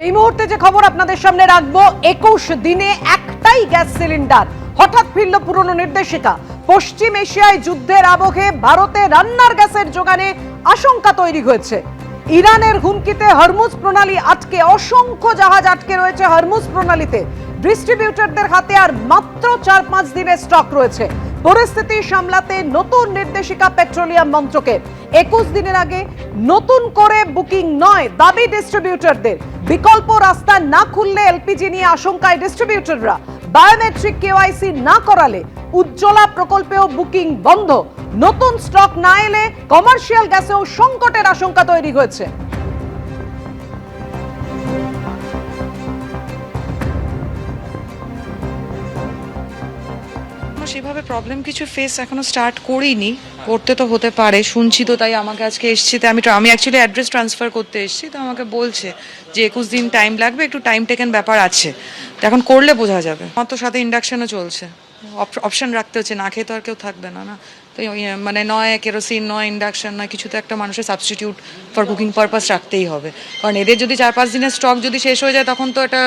এই মুহূর্তে যে খবর আপনাদের সামনে রাখবো, 21 দিনে একটাই গ্যাস সিলিন্ডার। হঠাৎ ফিরল পুরনো নির্দেশিকা। পশ্চিম এশিয়ায় যুদ্ধের আবহে ভারতে রান্নার গ্যাসের যোগানে আশঙ্কা তৈরি হয়েছে। ইরানের হুমকিতে হরমুজ প্রণালী আটকে, অসংখ্য জাহাজ আটকে রয়েছে হরমুজ প্রণালীতে। ডিস্ট্রিবিউটরদের হাতে আর মাত্র 4-5 দিনের স্টক রয়েছে। পরিস্থিতি সামলাতে নতুন নির্দেশিকা পেট্রোলিয়াম মন্ত্রকের। 21 দিনের আগে নতুন করে বুকিং নয় দাবি ডিস্ট্রিবিউটরদের। বিকল্প রাস্তা না খুললে এলপিজি নিয়ে আশঙ্কায় ডিস্ট্রিবিউটররা। বায়োমেট্রিক কেওয়াইসি না করালে উজ্জ্বলা প্রকল্পেও বুকিং বন্ধ। নতুন স্টক না এলে কমার্শিয়াল গ্যাসেও সংকটের আশঙ্কা তৈরি হয়েছে। সেভাবে প্রবলেম কিছু ফেস এখনো স্টার্ট করিনি, করতে তো হতে পারে, শুনছি তো, তাই আমাকে আজকে এসছি। তো আমি অ্যাকচুয়ালি অ্যাড্রেস ট্রান্সফার করতে এসেছি, তো আমাকে বলছে যে 21 দিন টাইম লাগবে, একটু টাইম টেকেন ব্যাপার আছে। তো এখন করলে বোঝা যাবে। আমার তো সাথে ইন্ডাকশনও চলছে, অপশন রাখতে হচ্ছে, না খেয়ে তো আর কেউ থাকবে না। তো মানে নয় কেরোসিন, নয় ইন্ডাকশন, নয় কিছু তো একটা মানুষের সাবস্টিটিউট ফর কুকিং পারপাস রাখতেই হবে। কারণ এদের যদি 4-5 দিনের স্টক যদি শেষ হয়ে যায়, তখন তো এটা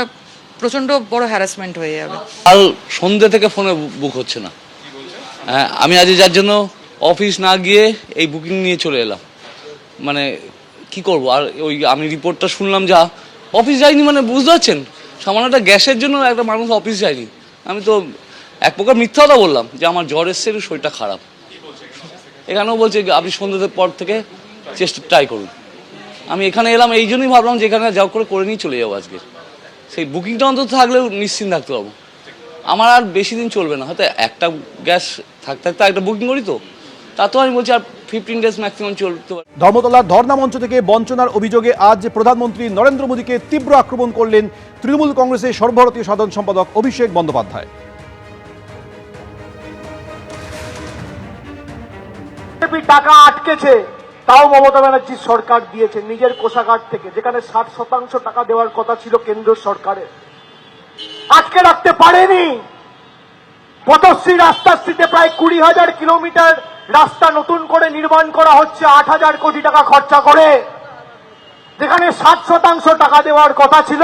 প্রচণ্ড বড় হ্যারাসমেন্ট হয়ে যাবে। কাল সন্ধ্যে থেকে ফোনে বুক হচ্ছে না। হ্যাঁ, আমি আজ যার জন্য অফিস না গিয়ে এই বুকিং নিয়ে চলে এলাম। মানে কি করব আর, ওই আমি রিপোর্টটা শুনলাম, যা অফিস যাইনি, মানে বুঝতে পারছেন, সামান্য একটা গ্যাসের জন্য একটা মানুষ অফিস যায়নি। আমি তো এক প্রকার মিথ্যা কথা বললাম যে আমার জ্বর এসছে, একটু শরীরটা খারাপ। এখানেও বলছে আপনি সন্ধ্যের পর থেকে চেষ্টা ট্রাই করুন। আমি এখানে এলাম এই জন্যই ভাবলাম যে এখানে যাও করে নিয়ে চলে যাবো আজকে। সেই বুকিংটা অন্তত থাকলেও নিশ্চিন্ত থাকতে পারবো। আমার আর বেশি দিন চলবে না, হয়তো একটা গ্যাস থাকতে থাকতে একটা বুকিং করি, তো তা তো আমি বলছি আর 15 ডেজ ম্যাক্সিমাম চলতে পারে। ধর্মতলার ধর্ণা মঞ্চ থেকে বঞ্চনার অভিযোগে আজ প্রধানমন্ত্রী নরেন্দ্র মোদীকে তীব্র আক্রমণ করলেন তৃণমূল কংগ্রেসের সর্বভারতীয় সাধারণ সম্পাদক অভিষেক বন্দ্যোপাধ্যায়। টাকা আটকেছে, তাও মমতা ব্যানার্জির সরকার দিয়েছে নিজের কোষাগার থেকে, যেখানে 60% টাকা দেওয়ার কথা ছিল কেন্দ্র সরকারের। আটকে রাখতে পারেনি। পথশ্রী রাস্তাশ্রীতে প্রায় 20,000 কিলোমিটার রাস্তা নতুন করে নির্মাণ করা হচ্ছে 8,000 কোটি টাকা খরচা করে, যেখানে 60% টাকা দেওয়ার কথা ছিল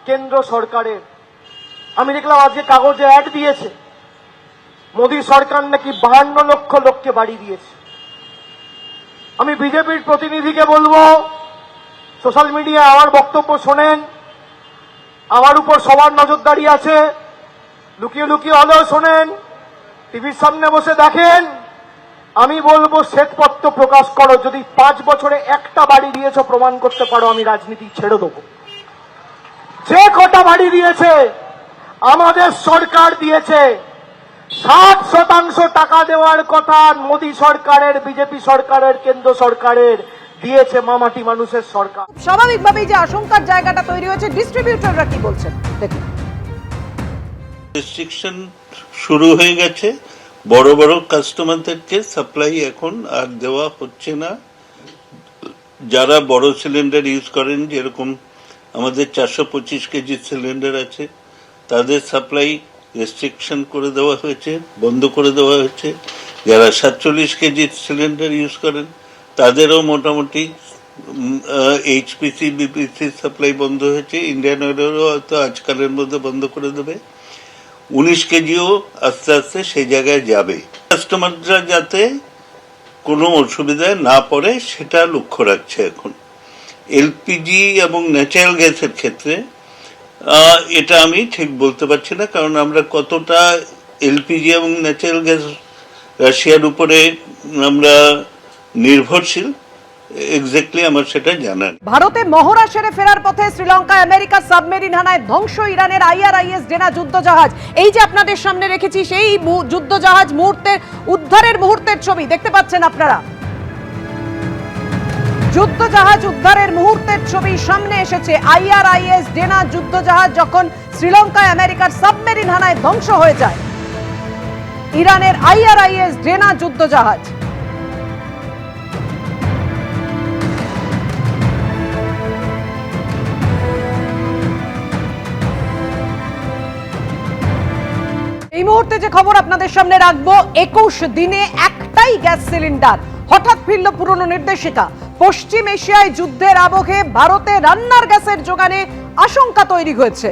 কেন্দ্র সরকারের। আমি দেখলাম আজকে কাগজে অ্যাড দিয়েছে, মোদী সরকার নাকি 52 লক্ষ লোককে বাড়ি দিয়েছে। আমি বিজেপির প্রতিনিধিকে বলবো, সোশ্যাল মিডিয়ায় আমার বক্তব্য শোনেন, আমার উপর সবার নজরদারি আছে, লুকিয়ে লুকিয়ে হলেও শোনেন, টিভির সামনে বসে দেখেন। আমি বলবো শ্বেতপত্র প্রকাশ করো, যদি 5 বছরে একটা বাড়ি দিয়েছো প্রমাণ করতে পারো, আমি রাজনীতি ছেড়ে দেবো। যে কটা বাড়ি দিয়েছে আমাদের সরকার দিয়েছে, 60% টাকা দেওয়ার কথা মোদী সরকারের, বিজেপি সরকারের, কেন্দ্র সরকারের দিয়েছে মামাটি মানুষের সরকার। স্বাভাবিকভাবেই যে আশঙ্কার জায়গাটা তৈরি হয়েছে, ডিস্ট্রিবিউটররা কি বলছেন দেখুন। রেস্ট্রিকশন শুরু হয়ে গেছে, বড় বড় কাস্টমারদেরকে সাপ্লাই এখন আর দেওয়া হচ্ছে না। যারা বড় সিলিন্ডার ইউজ করেন, যেরকম আমাদের 425 কেজি সিলিন্ডার আছে, তাদের সাপ্লাই রেস্ট্রিকশন করে দেওয়া হয়েছে, বন্ধ করে দেওয়া হয়েছে। যারা 47 কেজি সিলিন্ডার ইউজ করেন তাদেরও মোটামুটি এইচপিসি, বিপিসি সাপ্লাই বন্ধ হয়েছে। ইন্ডিয়ান অয়েলেরও হয়তো আজকালের মধ্যে বন্ধ করে দেবে। 19 কেজিও আস্তে আস্তে সেই জায়গায় যাবে। কাস্টমাররা যাতে কোনো অসুবিধায় না পড়ে সেটা লক্ষ্য রাখছে এখন। এলপিজি এবং ন্যাচারাল গ্যাসের ক্ষেত্রে এটা আমি ঠিক বলতে পারছি না, কারণ আমরা কতটা এলপিজি এবং ন্যাচারাল গ্যাস রাশিয়ার উপরে আমরা নির্ভরশীল, এক্স্যাক্টলি আমার সেটা জানা নেই। ভারতে মহড়া সেরে ফেরার পথে শ্রীলঙ্কায় আমেরিকার সাবমেরিন হানায় ধ্বংস ইরানের IRIS ডেনা যুদ্ধ জাহাজ। এই যে আপনাদের সামনে রেখেছি সেই যুদ্ধ জাহাজ মুহূর্তের উদ্ধারের মুহূর্তের ছবি দেখতে পাচ্ছেন আপনারা। যুদ্ধ জাহাজ উদ্ধারের মুহূর্তের ছবি সামনে এসেছে। IRIS ডেনা যুদ্ধ জাহাজ যখন শ্রীলঙ্কায় আমেরিকার সাবমেরিন হানায় ধ্বংস হয়ে যায়। ইরানের IRIS ডেনা যুদ্ধ জাহাজ। এই মুহূর্তে যে খবর আপনাদের সামনে রাখবো, 21 দিনে একটাই গ্যাস সিলিন্ডার। হঠাৎ ফিরল পুরনো নির্দেশিকা। পশ্চিম এশিয়ায় যুদ্ধের আবহে ভারতে রান্নার গ্যাসের যোগানে আশঙ্কা তৈরি হয়েছে।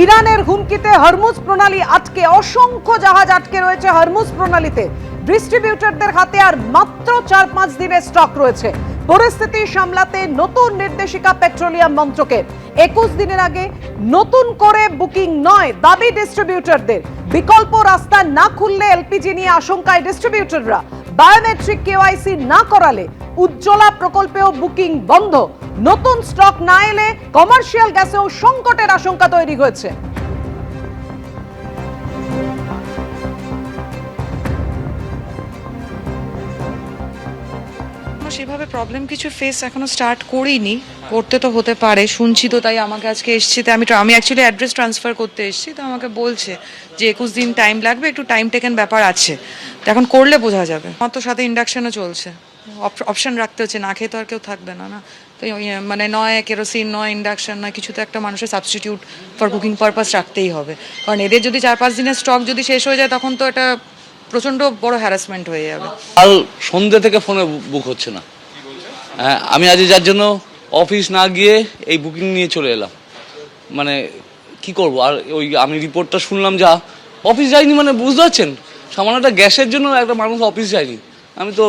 ইরানের হুমকিতে হরমুজ প্রণালী আটকে, অসংখ্য জাহাজ আটকে রয়েছে হরমুজ প্রণালীতে। ডিস্ট্রিবিউটরদের হাতে আর মাত্র 4-5 দিনের স্টক রয়েছে। পরিস্থিতি সামলাতে নতুন নির্দেশিকা পেট্রোলিয়াম মন্ত্রকের। 21 দিনের আগে নতুন করে বুকিং নয় দাবি ডিস্ট্রিবিউটরদের। বিকল্প রাস্তা না খুললে এলপিজি নিয়ে আশঙ্কায় ডিস্ট্রিবিউটররা। বায়োমেট্রিক কেওয়াইসি না করালে উজ্জ্বলা প্রকল্পেও বুকিং বন্ধ। নতুন স্টক না এলে কমার্শিয়াল গ্যাসেও সংকটের আশঙ্কা তৈরি হয়েছে। সেভাবে প্রবলেম কিছু ফেস এখনো স্টার্ট করিনি, করতে তো হতে পারে, শুনছি তো তাই আমাকে আজকে এসছি। তো আমি অ্যাকচুয়ালি অ্যাড্রেস ট্রান্সফার করতে এসেছি, তো আমাকে বলছে যে 21 দিন টাইম লাগবে, একটু টাইম টেকেন ব্যাপার আছে। তো এখন করলে বোঝা যাবে। আমার তো সাথে ইন্ডাকশনও চলছে, অপশন রাখতে হচ্ছে, না খেয়ে তো আর কেউ থাকবে না না। তো মানে নয় কেরোসিন, নয় ইন্ডাকশন, নয় কিছু তো একটা মানুষের সাবস্টিটিউট ফর কুকিং পারপাস রাখতেই হবে। কারণ এদের যদি 4-5 দিনের স্টক যদি শেষ হয়ে যায় তখন তো এটা প্রচণ্ড বড় হ্যারাসমেন্ট হয়ে যাবে। কাল সন্ধ্যে থেকে ফোনে বুক হচ্ছে না। হ্যাঁ, আমি আজ যার জন্য অফিস না গিয়ে এই বুকিং নিয়ে চলে এলাম। মানে কি করব, আর ওই আমি রিপোর্টটা শুনলাম যা, অফিস যাইনি, মানে বুঝতে পারছেন, সামান্য একটা গ্যাসের জন্য একটা মানুষ অফিস যায়নি। আমি তো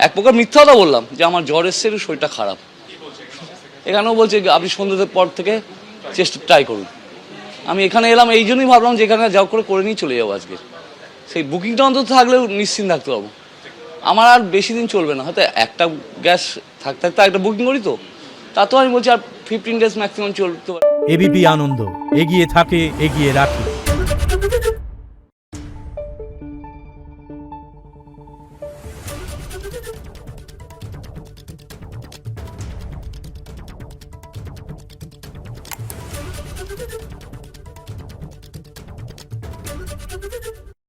এক প্রকার মিথ্যা কথা বললাম যে আমার জ্বর এসছে, একটু শরীরটা খারাপ। এখানেও বলছে আপনি সন্ধ্যের পর থেকে চেষ্টা ট্রাই করুন। আমি এখানে এলাম এই জন্যই ভাবলাম যে এখানে যাও করে নিয়ে চলে যাবো আজকে। সেই বুকিংটা অন্তত থাকলেও নিশ্চিন্ত থাকতে পারবো। আমার আর বেশি দিন চলবে না, হয়তো একটা গ্যাস থাকতে একটা বুকিং করি, তো তা তো আমি বলছি আর 15 ডেজ ম্যাক্সিমাম চলতে পারে। এবিপি আনন্দ, এগিয়ে থাকে, এগিয়ে রাখে।